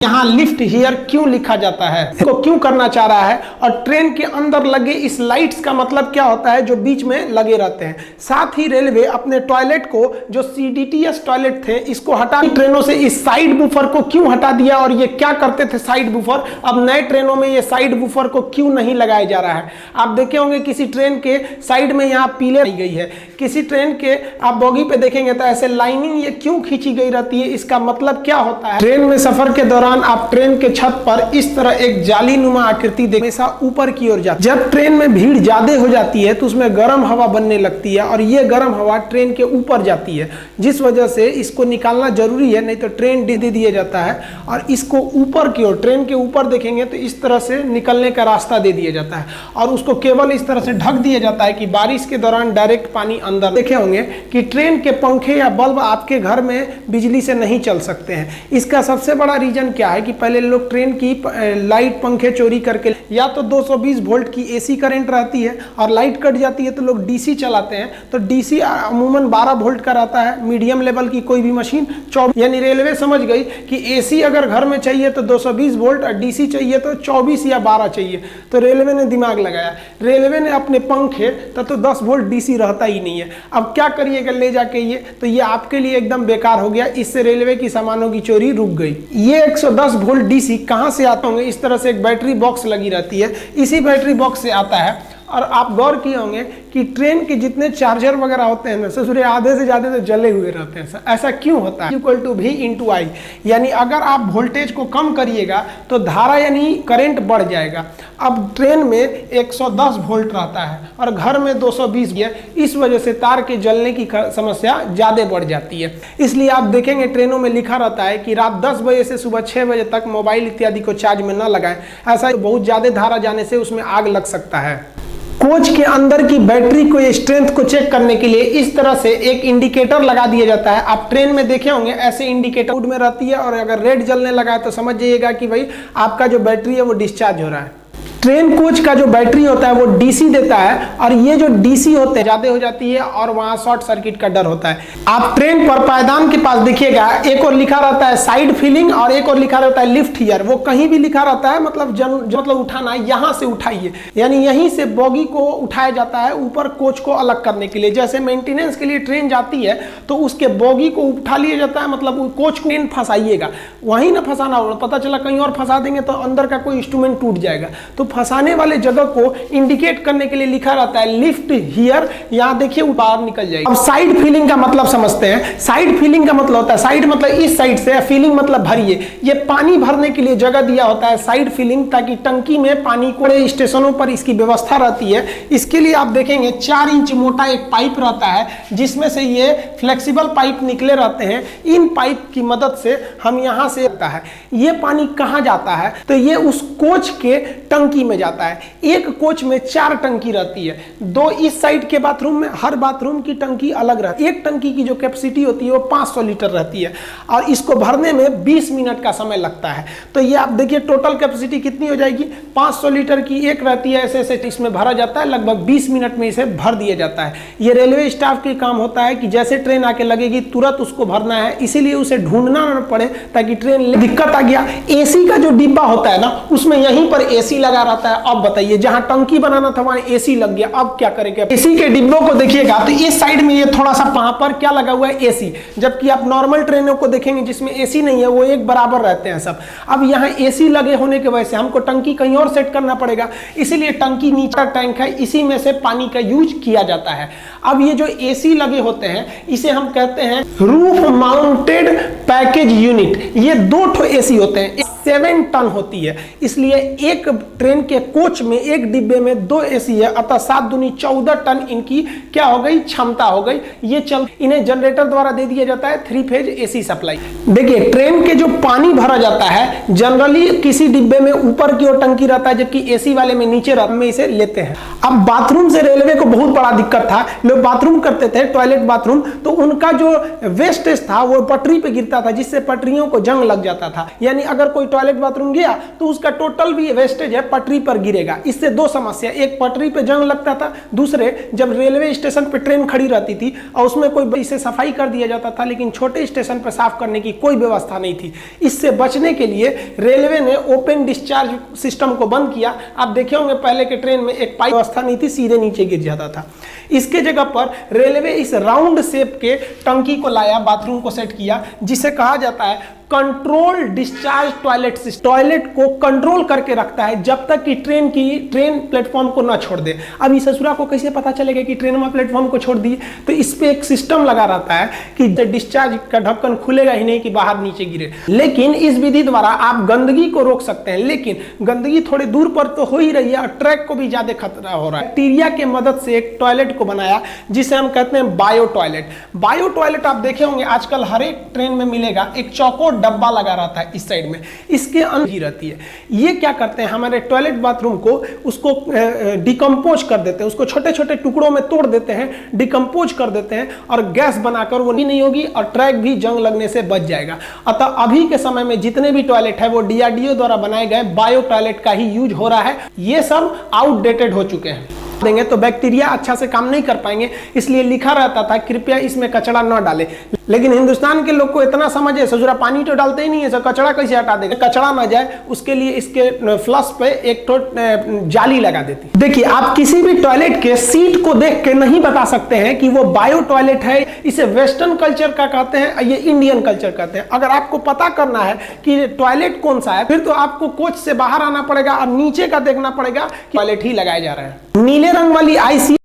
यहाँ lift here क्यों लिखा जाता है, इसको क्यों करना चाह रहा है, और ट्रेन के अंदर लगे इस लाइट्स का मतलब क्या होता है जो बीच में लगे रहते हैं। साथ ही रेलवे अपने टॉयलेट को, जो CDTS टॉयलेट थे, इसको हटा ट्रेनों से इस साइड बूफर को क्यों हटा दिया, और ये क्या करते थे साइड बूफर, अब नए ट्रेनों में ये साइड बूफर को क्यों नहीं लगाया जा रहा है। आप देखे होंगे किसी ट्रेन के साइड में यहाँ पीले गई है, किसी ट्रेन के आप बोगी पे देखेंगे तो ऐसे लाइनिंग ये क्यों खींची गई रहती है, इसका मतलब क्या होता है। ट्रेन में सफर के दौरान आप ट्रेन के छत पर इस तरह एक जालीनुमा आकृति हमेशा ऊपर की ओर जाती है। जब ट्रेन में भीड़ ज्यादा हो जाती है तो उसमें गर्म हवा बनने लगती है और ये गर्म हवा ट्रेन के ऊपर जाती है, जिस वजह से इसको निकालना जरूरी है, नहीं तो ट्रेन दे दिया जाता है और इसको ऊपर की ओर, ट्रेन के ऊपर देखेंगे तो इस तरह से निकलने का रास्ता दे दिया जाता है और उसको केवल इस तरह से ढक दिया जाता है कि बारिश के दौरान डायरेक्ट पानी अंदर। देखे होंगे कि ट्रेन के पंखे या बल्ब आपके घर में बिजली से नहीं चल सकते हैं। इसका सबसे बड़ा रीजन क्या है कि पहले लोग ट्रेन की लाइट पंखे चोरी करके, या तो 220 वोल्ट की AC करंट रहती है और लाइट कट जाती है तो लोग DC चलाते हैं, तो DC अमूमन 12 वोल्ट का रहता है, मीडियम लेवल की कोई भी मशीन 24। यानी रेलवे समझ गई कि AC अगर घर में चाहिए तो 220 वोल्ट और DC चाहिए तो 24 या 12 चाहिए, तो रेलवे ने दिमाग लगाया, रेलवे ने अपने पंखे तब तो 10 वोल्ट DC रहता ही नहीं है। अब क्या करिएगा ले जाके ये, तो ये आपके लिए एकदम बेकार हो गया, इससे रेलवे की सामानों की चोरी रुक गई। ये 110 वोल्ट DC कहां से आते होंगे, इस तरह से एक बैटरी बॉक्स लगी रहती है, इसी बैटरी बॉक्स से आता है। और आप गौर किए होंगे कि ट्रेन के जितने चार्जर वगैरह होते हैं ना ससुरे आधे से ज्यादा तो जले हुए रहते हैं। ऐसा क्यों होता है? इक्वल टू V/I, यानी अगर आप वोल्टेज को कम करिएगा तो धारा यानी करंट बढ़ जाएगा। अब ट्रेन में 110 वोल्ट रहता है और घर में 220 है, इस वजह से तार के जलने की समस्या ज्यादा बढ़ जाती है। इसलिए आप देखेंगे ट्रेनों में लिखा रहता है कि रात 10 बजे से सुबह 6 बजे तक मोबाइल इत्यादि को चार्ज में न लगाएं, ऐसा बहुत ज्यादा धारा जाने से उसमें आग लग सकता है। कोच के अंदर की बैटरी को स्ट्रेंथ को चेक करने के लिए इस तरह से एक इंडिकेटर लगा दिया जाता है। आप ट्रेन में देखे होंगे ऐसे इंडिकेटर मूड में रहती है और अगर रेड जलने लगा है तो समझ जाइएगा कि भाई आपका जो बैटरी है वो डिस्चार्ज हो रहा है। ट्रेन कोच का जो बैटरी होता है वो DC देता है और ये जो DC होते हैं ज्यादा हो जाती है और वहां शॉर्ट सर्किट का डर होता है। आप ट्रेन पर पायदान के पास देखिएगा, एक और लिखा रहता है साइड फीलिंग और एक और लिखा रहता है लिफ्ट हियर। वो कहीं भी लिखा रहता है मतलब मतलब उठाना, यहाँ से उठाइए, यानी यहीं से बोगी को उठाया जाता है ऊपर कोच को अलग करने के लिए। जैसे मेंटेनेंस के लिए ट्रेन जाती है तो उसके बोगी को उठा लिया जाता है, मतलब कोच को ट्रेन फंसाइएगा, वहीं ना फंसाना होगा, पता चला कहीं और फंसा देंगे तो अंदर का कोई इंस्ट्रूमेंट टूट जाएगा। तो फंसाने वाले जगह को इंडिकेट करने के लिए लिखा रहता है लिफ्ट हियर, यहां देखिए बाहर निकल जाएगी। अब साइड फीलिंग का मतलब समझते हैं। साइड फीलिंग का मतलब होता है, साइड मतलब इस साइड से, फीलिंग मतलब भरिए। ये पानी भरने के लिए जगह दिया होता है साइड फीलिंग, ताकि टंकी में पानी को, स्टेशनों पर इसकी व्यवस्था रहती है। इसके लिए आप देखेंगे 4 इंच मोटा एक पाइप रहता है जिसमें से ये फ्लेक्सिबल पाइप निकले रहते हैं। इन पाइप की मदद से हम यहां से आता है, ये पानी कहां जाता है तो ये उस कोच के टंकी में जाता है। एक कोच में 4 टंकी रहती है, 2 इस साइड के बाथरूम में, हर बाथरूम की टंकी अलग रहती है। एक टंकी की जो कैपेसिटी होती है वो 500 लीटर रहती है और इसको भरने में 20 मिनट का समय लगता है। तो ये आप देखिए टोटल कैपेसिटी कितनी हो जाएगी, 500 लीटर की एक रहती है, ऐसे ऐसे इसमें भरा जाता है, लगभग 20 मिनट में इसे भर दिया जाता है। ये रेलवे स्टाफ के काम होता है कि जैसे ट्रेन आके लगेगी तुरंत उसको भरना है, इसीलिए उसे ढूंढना न पड़े ताकि ट्रेन। दिक्कत आ गया, AC का जो डिब्बा होता है ना उसमें यहीं पर AC लगा रहता है। अब बताइए जहां टंकी बनाना था वहां AC लग गया, अब क्या करेंगे। AC के डिब्बों को देखिएगा तो इस साइड में ये थोड़ा सा वहां पर क्या लगा हुआ है AC, जबकि आप नॉर्मल ट्रेनों को देखेंगे जिसमें AC नहीं है, वो एक बराबर रहते हैं सब। अब यहाँ AC लगे होने की वजह से हमको टंकी कहीं और सेट करना पड़ेगा, इसीलिए टंकी नीचे टैंक है, इसी में से पानी का यूज किया जाता है। अब ये जो AC लगे होते हैं इसे हम कहते हैं रूफ माउंटेड पैकेज यूनिट। ये 2 ठो AC होते हैं, 7 टन होती है, इसलिए एक ट्रेन के कोच में एक डिब्बे में 2 AC है, अतः 7 दूनी 14 टन इनकी क्या हो गई, क्षमता हो गई। ये चल, इन्हें जनरेटर द्वारा दे दिया जाता है 3 फेज AC सप्लाई। देखिए ट्रेन के जो पानी भरा जाता है जनरली किसी डिब्बे में ऊपर की ओर टंकी रहता है, जबकि AC वाले में नीचे रहता है, इसे लेते हैं। अब बाथरूम से रेलवे को बहुत बड़ा दिक्कत था, लोग बाथरूम करते थे टॉयलेट बाथरूम, तो उनका जो वेस्टेज था वो पटरी पे गिरता था जिससे पटरियों को जंग लग जाता था। यानी अगर कोई टॉयलेट बाथरूम गया तो उसका टोटल भी वेस्टेज है पटरी पर गिरेगा। इससे दो समस्या, एक पटरी पे जंग लगता था, दूसरे जब रेलवे स्टेशन पे ट्रेन खड़ी रहती थी और उसमें कोई इसे सफाई कर दिया जाता था, लेकिन छोटे स्टेशन पर साफ करने की कोई व्यवस्था नहीं थी। इससे बचने के लिए रेलवे ने ओपन डिस्चार्ज सिस्टम को बंद किया। आप देखे होंगे पहले के ट्रेन में एक पाइप व्यवस्था नहीं थी, सीधे नीचे गिर जाता था। इसके जगह पर रेलवे इस राउंड शेप के टंकी को लाया, बाथरूम को सेट किया, जिसे कहा जाता है control discharge toilet system. Toilet को कंट्रोल करके रखता है जब तक कि ट्रेन प्लेटफॉर्म को ना छोड़ दे। अब इस ससुरा को कैसे पता चलेगा कि ट्रेन में प्लेटफॉर्म को छोड़ दिए? तो इस पे एक सिस्टम लगा रहता है कि डिस्चार्ज का ढक्कन खुलेगा ही नहीं कि बाहर नीचे गिरे। लेकिन इस विधि द्वारा आप गंदगी को रोक सकते हैं, लेकिन गंदगी थोड़ी दूर पर तो हो ही रही है और ट्रैक को भी ज्यादा खतरा हो रहा है। बैक्टीरिया के मदद से एक टॉयलेट को बनाया जिसे हम कहते हैं बायो टॉयलेट। बायो टॉयलेट आप देखे होंगे आजकल हर एक ट्रेन में मिलेगा, एक चौकोर डब्बा लगा रहता है इस साइड में, इसके अंदर ही रहती है। ये क्या करते हैं, हमारे टॉयलेट बाथरूम को उसको डिकम्पोज कर देते हैं, उसको छोटे छोटे टुकड़ों में तोड़ देते हैं, डिकम्पोज कर देते हैं और गैस बनाकर वो नहीं होगी और ट्रैक भी जंग लगने से बच जाएगा। अतः अभी के समय में जितने भी टॉयलेट है वो DRDO द्वारा बनाए गए बायो टॉयलेट का ही यूज हो रहा है। ये सब आउटडेटेड हो चुके हैं देंगे तो बैक्टीरिया अच्छा से काम नहीं कर पाएंगे, इसलिए लिखा रहता था कृपया इसमें कचरा न डालें। लेकिन हिंदुस्तान के लोग को इतना समझ है, ससुरा पानी तो डालते ही नहीं है, कचरा कैसे हटा देगा? कचरा ना जाए उसके लिए इसके फ्लश पे एक तो जाली लगा देती। देखिए, आप किसी भी टॉयलेट के सीट को देख के नहीं बता सकते हैं कि वो बायो टॉयलेट है। इसे वेस्टर्न कल्चर का कहते हैं, ये इंडियन कल्चर कहते हैं। अगर आपको पता करना है कि टॉयलेट कौन सा है, फिर तो आपको कोच से बाहर आना पड़ेगा और नीचे का देखना पड़ेगा कि टॉयलेट ही लगाए जा रहे हैं। नीले रंग वाली आईसी